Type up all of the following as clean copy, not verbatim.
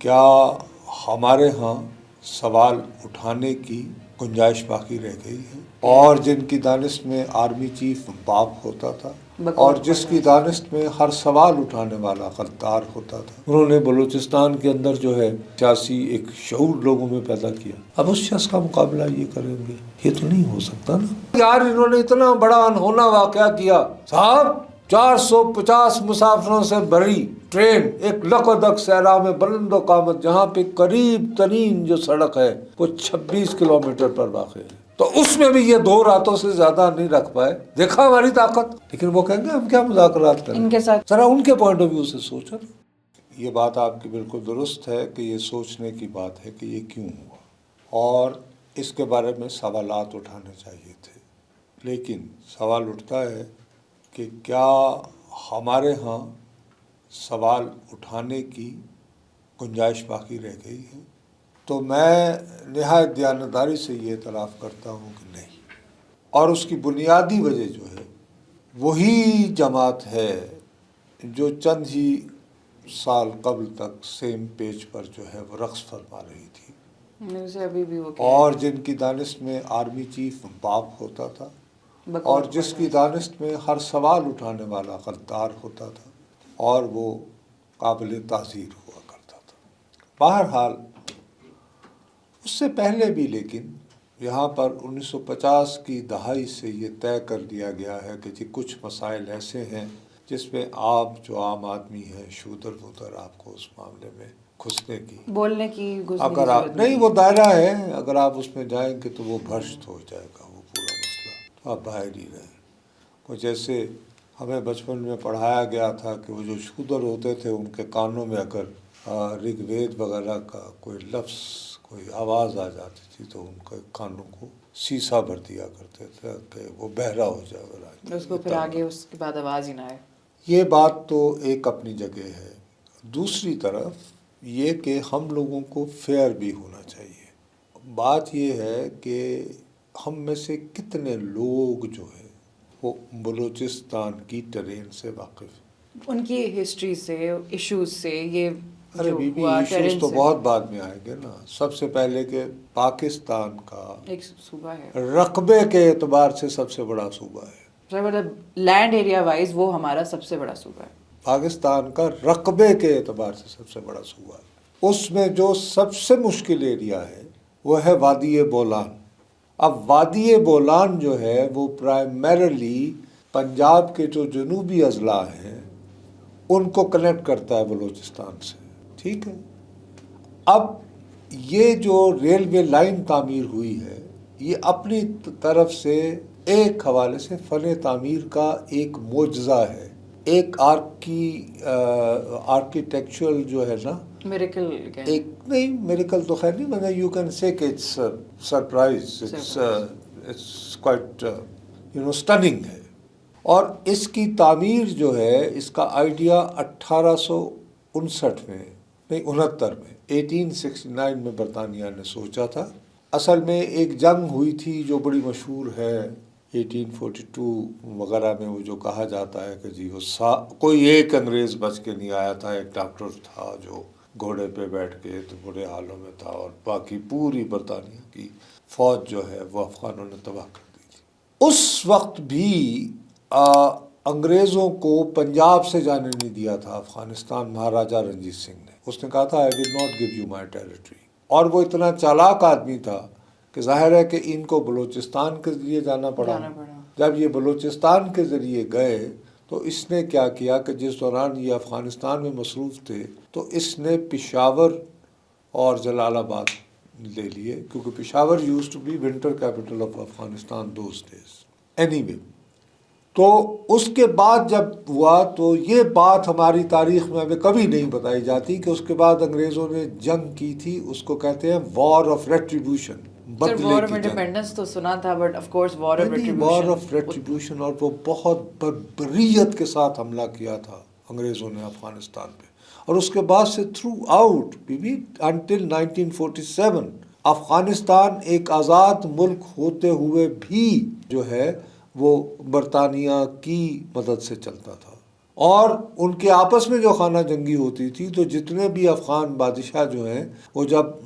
क्या हमारे यहाँ सवाल उठाने की गुंजाइश बाकी रह गई है? और जिनकी दानिश में आर्मी चीफ बाप होता था और जिसकी दानिश में हर सवाल उठाने वाला गद्दार होता था, उन्होंने बलूचिस्तान के अंदर जो है सियासी एक शऊर लोगों में पैदा किया। अब उस शख्स का मुकाबला ये करेंगे, ये तो नहीं हो सकता ना यार। इन्होंने इतना बड़ा अनहोना वाकया किया साहब, 450 मुसाफिरों से भरी ट्रेन एक लकदक सहरा में बुलंदो कामत, जहाँ पे करीब तरीन जो सड़क है वो 26 किलोमीटर पर वाक़ है, तो उसमें भी ये 2 रातों से ज्यादा नहीं रख पाए। देखा हमारी ताकत। लेकिन वो कहेंगे हम क्या मुज़ाकरात करें इनके साथ। जरा उनके पॉइंट ऑफ व्यू से सोचो। ये बात आपकी बिल्कुल दुरुस्त है कि ये सोचने की बात है कि ये क्यों हुआ और इसके बारे में सवालात उठाने चाहिए थे। लेकिन सवाल उठता है कि क्या हमारे यहाँ सवाल उठाने की गुंजाइश बाकी रह गई है? तो मैं निहायत दयानतदारी से ये इतराफ़ करता हूँ कि नहीं। और उसकी बुनियादी वजह जो है वही जमात है जो चंद ही साल कबल तक सेम पेज पर जो है वो रक़्स फरमा रही थी अभी भी वो और जिनकी दानिश में आर्मी चीफ बाप होता था और जिसकी दानिश में हर सवाल उठाने वाला गद्दार होता था और वो काबिल ताज़ीर हुआ करता था। बहरहाल उससे पहले भी लेकिन यहाँ पर 1950 की दहाई से ये तय कर दिया गया है कि जी कुछ मसाइल ऐसे हैं जिसमें आप जो आम आदमी है शूदर वूदर आपको उस मामले में घुसने की बोलने की अगर आप नहीं, वो दायरा है, अगर आप उसमें जाएंगे तो वो भ्रष्ट हो जाएगा वो पूरा मसला, तो आप बाहर ही रहें। वो जैसे हमें बचपन में पढ़ाया गया था कि वो जो शूदर होते थे उनके कानों में अगर ऋग्वेद वगैरह का कोई लफ्ज़ कोई आवाज़ आ जाती थी तो उनके कानों को शीशा भर दिया करते थे कि वो बहरा हो जाए, उसको फिर आगे उसके बाद आवाज़ ही ना आए। ये बात तो एक अपनी जगह है। दूसरी तरफ ये कि हम लोगों को फेयर भी होना चाहिए। बात ये है कि हम में से कितने लोग जो है वो बलूचिस्तान की टरेन से वाकिफ़, उनकी हिस्ट्री से, इश्यूज से, ये अरे बीबी इश्यूज तो बहुत बाद में आएंगे ना। सबसे पहले के पाकिस्तान का एक सूबा है, रकबे के एतबार से सबसे बड़ा सूबा है। मतलब लैंड एरिया वाइज वो हमारा सबसे बड़ा सूबा है। पाकिस्तान का रकबे के एतबार से सबसे बड़ा सूबा है। उसमें जो सबसे मुश्किल एरिया है वो है वादी बोलान। अब वादी बोलान जो है वो प्राइमरली पंजाब के जो जनूबी अजला हैं उनको कनेक्ट करता है बलूचिस्तान से, ठीक है। अब ये जो रेलवे लाइन तामीर हुई है ये अपनी तरफ से एक हवाले से फ़न तामीर का एक मोजज़ा है, एक आर्किटेक्चुरल जो है ना मिरेकल, एक नहीं मिरेकल तो खैर नहीं, मतलब यू कैन से कि it's surprise, it's quite stunning है। और इसकी तामीर जो है इसका आइडिया 1859 में नहीं 69 में 1869 में बरतानिया ने सोचा था। असल में एक जंग हुई थी जो बड़ी मशहूर है 1842 वगैरह में, वो जो कहा जाता है कि जी वो कोई एक अंग्रेज़ बच के नहीं आया था, एक डॉक्टर था जो घोड़े पे बैठ के तो बुरे हालों में था और बाकी पूरी बरतानिया की फ़ौज जो है वो अफ़गानों ने तबाह कर दी थी। उस वक्त भी अंग्रेज़ों को पंजाब से जाने नहीं दिया था अफ़गानिस्तान महाराजा रंजीत सिंह ने। उसने कहा था I will not give you my territory. और वो इतना चालाक आदमी था कि जाहिर है कि इनको बलूचिस्तान के ज़रिए जाना पड़ा। जब ये बलूचिस्तान के ज़रिए गए तो इसने क्या किया कि जिस दौरान ये अफ़गानिस्तान में मसरूफ़ थे तो इसने पेशावर और जलालाबाद ले लिए, क्योंकि Peshawar used to be winter capital of Afghanistan those days. Anyway, तो उसके बाद जब हुआ तो ये बात हमारी तारीख़ में हमें कभी नहीं बताई जाती कि उसके बाद अंग्रेज़ों ने जंग की थी, उसको कहते हैं war of retribution. War of independence तो सुना था, but of course war of retribution. और वो बहुत बर्बरियत के साथ हमला किया था अंग्रेज़ों ने अफ़गानिस्तान पे। और उसके बाद से थ्रू आउट बीबी अंटिल 1947 अफ़गानिस्तान एक आज़ाद मुल्क होते हुए भी जो है वो बरतानिया की मदद से चलता था। और उनके आपस में जो खाना जंगी होती थी, तो जितने भी अफ़गान बादशाह जो हैं वो जब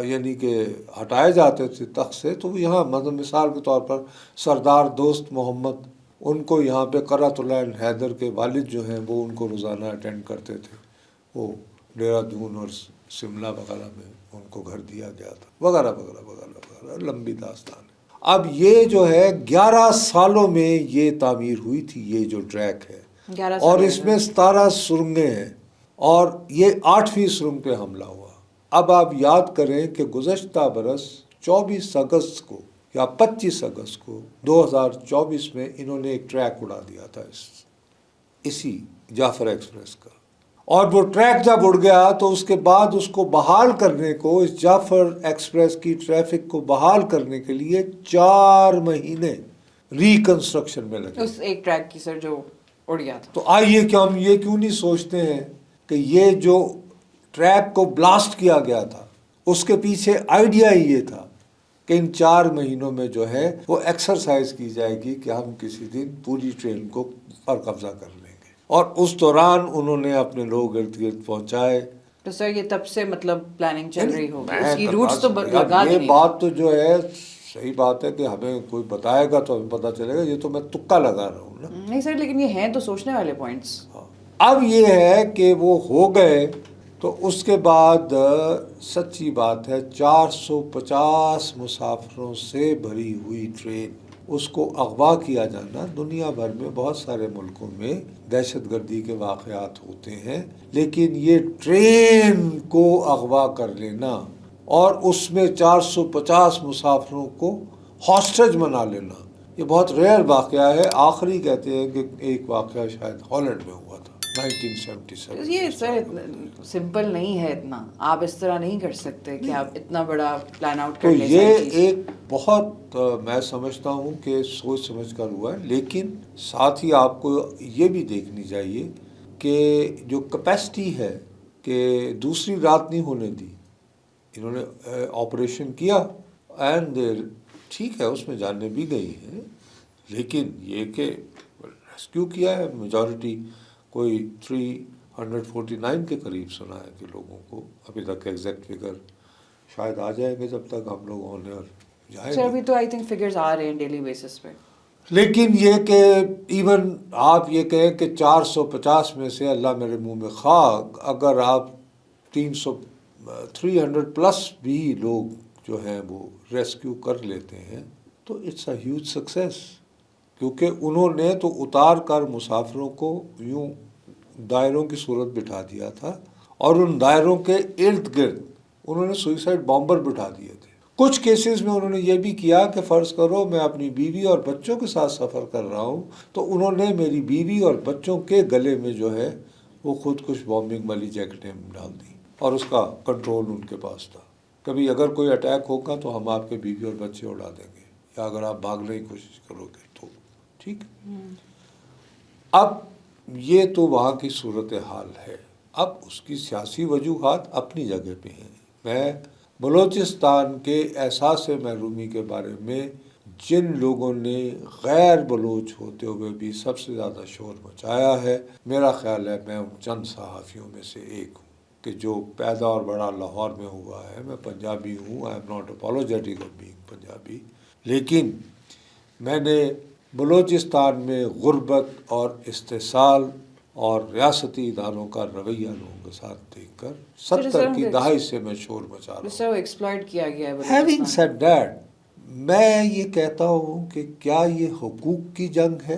यानी कि हटाए जाते थे तख्त से, तो वो यहाँ मतलब मिसाल के तौर पर सरदार दोस्त मोहम्मद, उनको यहाँ पे क़र्रतुल-ऐन हैदर के वालिद जो हैं वो उनको रोज़ाना अटेंड करते थे। वो देहरादून और शिमला वगैरह में उनको घर दिया गया था, वगैरह वगैरह वगैरह वगैरह, लंबी दास्तान है। अब ये जो है 11 सालों में ये तामीर हुई थी, ये जो ट्रैक है, और इसमें 17 सुरंगें हैं, और ये 8वीं सुरंग पे हमला हुआ। अब आप याद करें कि गुज़श्ता बरस 24 अगस्त को या 25 अगस्त को 2024 में इन्होंने एक ट्रैक उड़ा दिया था इसी जाफर एक्सप्रेस का, और वो ट्रैक जब उड़ गया तो उसके बाद उसको बहाल करने को, इस जाफर एक्सप्रेस की ट्रैफिक को बहाल करने के लिए 4 महीने रिकंस्ट्रक्शन में लगे उस एक ट्रैक की सर जो उड़ गया था। तो आइए कि हम ये क्यों नहीं सोचते हैं कि ये जो ट्रैक को ब्लास्ट किया गया था उसके पीछे आइडिया ही ये था कि इन 4 महीनों में जो है वो एक्सरसाइज की जाएगी कि हम किसी दिन पूरी ट्रेन को पर कब्जा कर लेंगे, और उस दौरान उन्होंने अपने लोग इर्द गिर्द पहुंचाए। तो सर ये तब से मतलब प्लानिंग चल रही होगी, मैं उसकी रूट्स तो लगा ये दी। बात तो जो है सही बात है कि हमें कोई बताएगा तो हमें पता चलेगा, ये तो मैं तुक्का लगा रहा हूँ ना। नहीं सर, लेकिन ये हैं तो सोचने वाले पॉइंट्स। अब ये है कि वो हो गए, तो उसके बाद सच्ची बात है 450 मुसाफिरों से भरी हुई ट्रेन, उसको अगवा किया जाना, दुनिया भर में बहुत सारे मुल्कों में दहशतगर्दी के वाक़यात होते हैं, लेकिन ये ट्रेन को अगवा कर लेना और उसमें 450 मुसाफिरों को हॉस्टेज बना लेना, ये बहुत रेयर वाक़या है। आखिरी कहते हैं कि एक वाक़या शायद हॉलैंड में हुआ था 1977। ये सर सिंपल नहीं है इतना, आप इस तरह नहीं कर सकते कि आप इतना बड़ा प्लान आउट कर तो ले। ये एक बहुत मैं समझता हूँ कि सोच समझ कर हुआ है, लेकिन साथ ही आपको ये भी देखनी चाहिए कि जो कैपेसिटी है कि दूसरी रात नहीं होने दी, इन्होंने ऑपरेशन किया एंड ठीक है उसमें जानें भी गई हैं, लेकिन ये कि रेस्क्यू किया है मेजॉरिटी, कोई 349 के करीब सुना है कि लोगों को, अभी तक एग्जैक्ट फिगर शायद आ जाएंगे जब तक हम लोग होने और जाएंगे। सर अभी तो आई थिंक फिगर्स आ रहे हैं डेली बेसिस पे, लेकिन ये कि इवन आप ये कहें कि 450 में से अल्लाह मेरे मुंह में खा, अगर आप 300 प्लस भी लोग जो हैं वो रेस्क्यू कर लेते हैं तो इट्स अ ह्यूज सक्सेस, क्योंकि उन्होंने तो उतार कर मुसाफिरों को यूं दायरों की सूरत बिठा दिया था, और उन दायरों के इर्द गिर्द उन्होंने सुइसाइड बॉम्बर बिठा दिए थे। कुछ केसेस में उन्होंने ये भी किया कि फ़र्ज़ करो मैं अपनी बीवी और बच्चों के साथ सफ़र कर रहा हूँ, तो उन्होंने मेरी बीवी और बच्चों के गले में जो है वो खुदकुश बॉम्बिंग वाली जैकेटें डाल दी, और उसका कंट्रोल उनके पास था। कभी अगर कोई अटैक होगा तो हम आपके बीवी और बच्चे उड़ा देंगे, या अगर आप भागने की कोशिश करोगे तो ठीक। अब ये तो वहाँ की सूरत हाल है। अब उसकी सियासी वजूहात अपनी जगह पे हैं। मैं बलूचिस्तान के एहसास महरूमी के बारे में जिन लोगों ने गैर बलूच होते हुए भी सबसे ज़्यादा शोर मचाया है, मेरा ख्याल है मैं उन चंद सहाफ़ियों में से एक हूँ कि जो पैदा और बड़ा लाहौर में हुआ है। मैं पंजाबी हूँ, I am not apologetic of being Punjabi, लेकिन मैंने बलूचिस्तान में गुर्बत और इस्तेसाल और रियासती इदारों का रवैया लोगों के साथ देखकर 70 की दहाई से मैं शोर मचा रहा हूँ। एक्सप्लॉइट किया गया है। हैविंग सेड दैट, मैं ये कहता हूँ कि क्या ये हुकूक की जंग है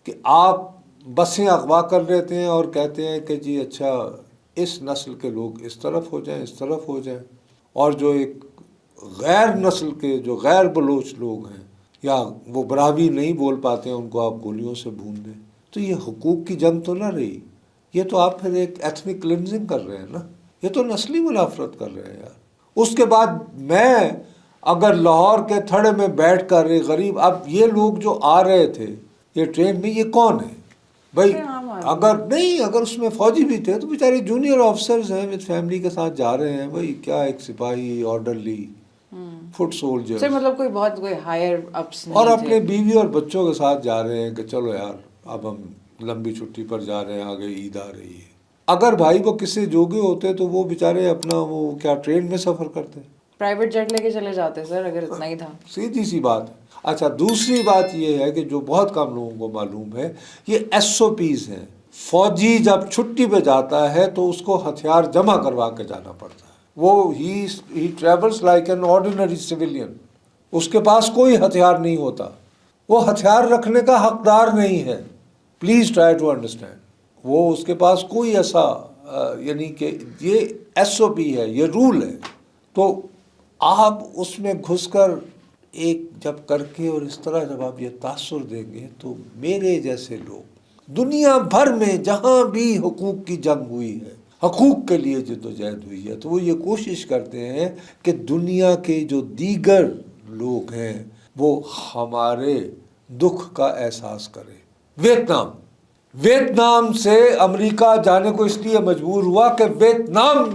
कि आप बसें अगवा कर लेते हैं और कहते हैं कि जी अच्छा इस नस्ल के लोग इस तरफ हो जाएं, इस तरफ हो जाएं, और जो एक गैर नस्ल के जो गैर बलोच लोग हैं या वो बराबरी नहीं बोल पाते हैं उनको आप गोलियों से भून दें। तो ये हुकूक की जंग तो ना रही, ये तो आप फिर एक एथनिक क्लिनजिंग कर रहे हैं ना, ये तो नस्ली मुनाफरत कर रहे हैं यार। उसके बाद मैं अगर लाहौर के थड़े में बैठ कर एक गरीब, अब ये लोग जो आ रहे थे ये ट्रेन में, ये कौन है भाई? अगर उसमें फौजी भी थे तो बेचारे जूनियर ऑफिसर्स हैं, विद फैमिली के साथ जा रहे हैं भाई, क्या एक सिपाही, ऑर्डरली, फुट सोल्जर्स, मतलब कोई हायर अप्स नहीं और अपने बीवी और बच्चों के साथ जा रहे हैं कि चलो यार अब हम लंबी छुट्टी पर जा रहे हैं, आगे ईद आ रही है। अगर भाई वो किसी जोगे होते तो वो बेचारे अपना वो क्या ट्रेन में सफ़र करते, प्राइवेट जेट लेके चले जाते सर, अगर इतना ही था। सीधी सी बात है। अच्छा, दूसरी बात ये है कि जो बहुत कम लोगों को मालूम है, ये SOPs हैं। फौजी जब छुट्टी पे जाता है तो उसको हथियार जमा करवा के जाना पड़ता है। वो ही travels like an ordinary civilian. उसके पास कोई हथियार नहीं होता, वो हथियार रखने का हकदार नहीं है। Please try to understand. वो उसके पास कोई ऐसा यानी कि ये SOP है, ये रूल है। तो आप उसमें घुसकर एक जब करके और इस तरह जब आप ये तासुर देंगे तो मेरे जैसे लोग दुनिया भर में जहाँ भी हुकूक की जंग हुई है, हकूक के लिए जद्दोजहद हुई है, तो वो ये कोशिश करते हैं कि दुनिया के जो दीगर लोग हैं वो हमारे दुख का एहसास करें। वियतनाम से अमेरिका जाने को इसलिए मजबूर हुआ कि वियतनाम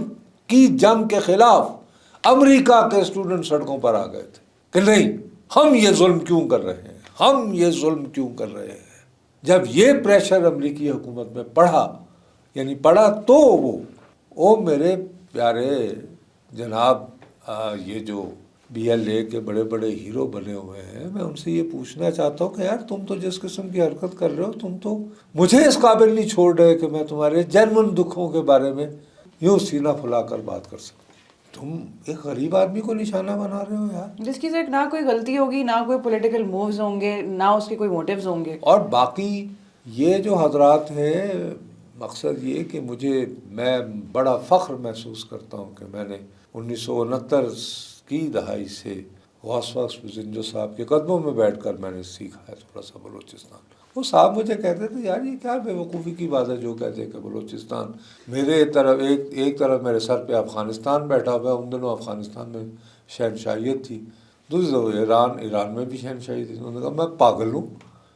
की जंग के खिलाफ अमेरिका के स्टूडेंट सड़कों पर आ गए थे कि नहीं, हम ये जुल्म क्यों कर रहे हैं, हम ये जुल्म क्यों कर रहे हैं। जब ये प्रेशर अमेरिकी हुकूमत में पड़ा तो वो मेरे प्यारे जनाब ये जो BLA के बड़े बड़े हीरो बने हुए हैं, मैं उनसे ये पूछना चाहता हूँ कि यार तुम तो जिस किस्म की हरकत कर रहे हो, तुम तो मुझे इस काबिल नहीं छोड़ रहे कि मैं तुम्हारे जेन्युइन दुखों के बारे में यूँ सीना फुलाकर बात कर सकूँ। तुम एक गरीब आदमी को निशाना बना रहे हो यार, जिसकी सिर्फ ना कोई गलती होगी, ना कोई पॉलिटिकल मूव्स होंगे, ना उसके कोई मोटिव्स होंगे। और बाकी ये जो हजरात हैं, मकसद ये कि मैं बड़ा फ़ख्र महसूस करता हूँ कि मैंने 1969 की दहाई से गौस जिंजो साहब के कदमों में बैठकर मैंने सीखा है थोड़ा सा बलूचिस्तान। वो साहब मुझे कहते थे यार ये क्या बेवकूफ़ी की बात है जो कहते हैं कि बलूचिस्तान मेरे तरफ एक तरफ मेरे सर पे अफ़गानिस्तान बैठा हुआ है। उन दिनों अफ़गानिस्तान में शहनशाहियत थी, दूसरी तरफ ईरान में भी शहनशाही थी। उन्होंने कहा मैं पागल हूँ,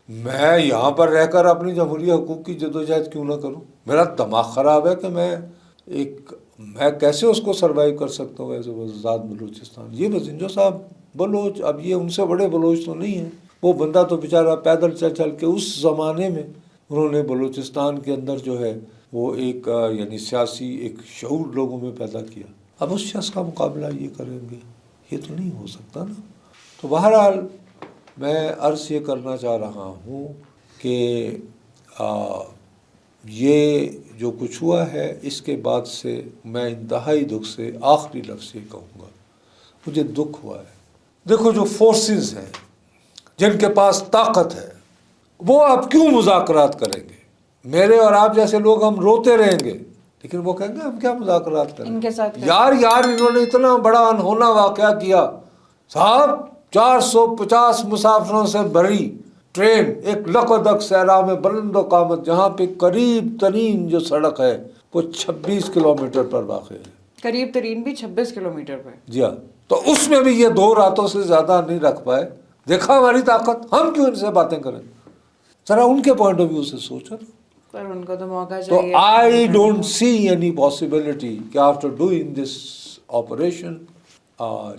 मैं यहाँ पर रहकर अपनी जमहूरी हकूक़ की जदोजहद क्यों ना करूँ। मेरा दिमाग ख़राब है कि मैं कैसे उसको सर्वाइव कर सकता हूँ ऐसे आज़ाद बलूचिस्तान। ये बजिंजो साहब बलोच, अब ये उनसे बड़े बलोच तो नहीं हैं, वो बंदा तो बेचारा पैदल चल के उस ज़माने में उन्होंने बलूचिस्तान के अंदर जो है वो एक यानी सियासी एक शऊर लोगों में पैदा किया। अब उस शख्स का मुकाबला ये करेंगे, ये तो नहीं हो सकता ना। तो बहरहाल मैं अर्ज़ ये करना चाह रहा हूँ कि ये जो कुछ हुआ है इसके बाद से मैं इंतहाई दुख से आखिरी लफ्ज़ ये कहूँगा, मुझे दुख हुआ है। देखो जो फोर्सेस हैं जिनके पास ताकत है वो अब क्यों मुज़ाकरात करेंगे। मेरे और आप जैसे लोग हम रोते रहेंगे, लेकिन वो कहेंगे हम क्या मुज़ाकरात करेंगे इनके साथ। यार इन्होंने इतना बड़ा अनहोना वाक़या किया साहब। 450 मुसाफिरों से भरी ट्रेन एक लकोदक सहरा में बुलंदो कामत, जहाँ पे करीब तरीन जो सड़क है वो 26 किलोमीटर पर वाक़ है। करीब तरीन भी 26 किलोमीटर पर। जी हाँ, तो उसमें भी ये 2 रातों से ज़्यादा नहीं रख पाए। देखा हमारी ताकत, हम क्यों इनसे बातें करें। जरा उनके पॉइंट ऑफ व्यू से सोचो। पर उनको तो मौका तो चाहिए। I don't see any possibility कि आफ्टर डूइंग दिस ऑपरेशन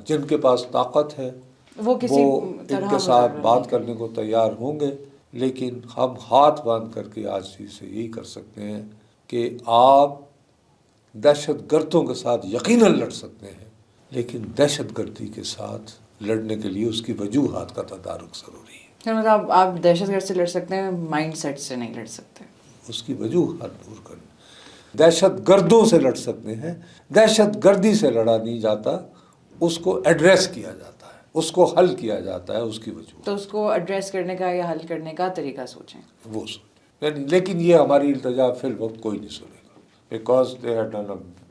जिनके पास ताकत है वो इनके साथ बात करने को तैयार होंगे। लेकिन हम हाथ बांध करके आज से यही कर सकते हैं कि आप दहशत गर्दों के साथ यकीनन लड़ सकते हैं, लेकिन दहशत गर्दी के साथ लड़ने के लिए उसकी वजूहात का तदारुक ज़रूरी है। मतलब आप दहशत गर्द से लड़ सकते हैं, माइंड सेट से नहीं लड़ सकते। उसकी वजूहात दूर करनी। दहशत गर्दों से लड़ सकते हैं, दहशत गर्दी से लड़ा नहीं जाता, उसको एड्रेस किया जाता है, उसको हल किया जाता है उसकी वजह। तो उसको एड्रेस करने का या हल करने का तरीका सोचें, वो सोचें। लेकिन ये हमारी इल्तिजा फिल वक्त कोई नहीं सुनेगा, because they have done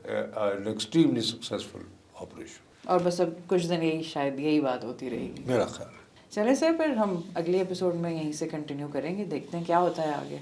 an extremely successful operation. और बस अब कुछ दिन यही बात होती रहेगी मेरा ख्याल है। चले सर, फिर हम अगले एपिसोड में यहीं से कंटिन्यू करेंगे, देखते हैं क्या होता है आगे।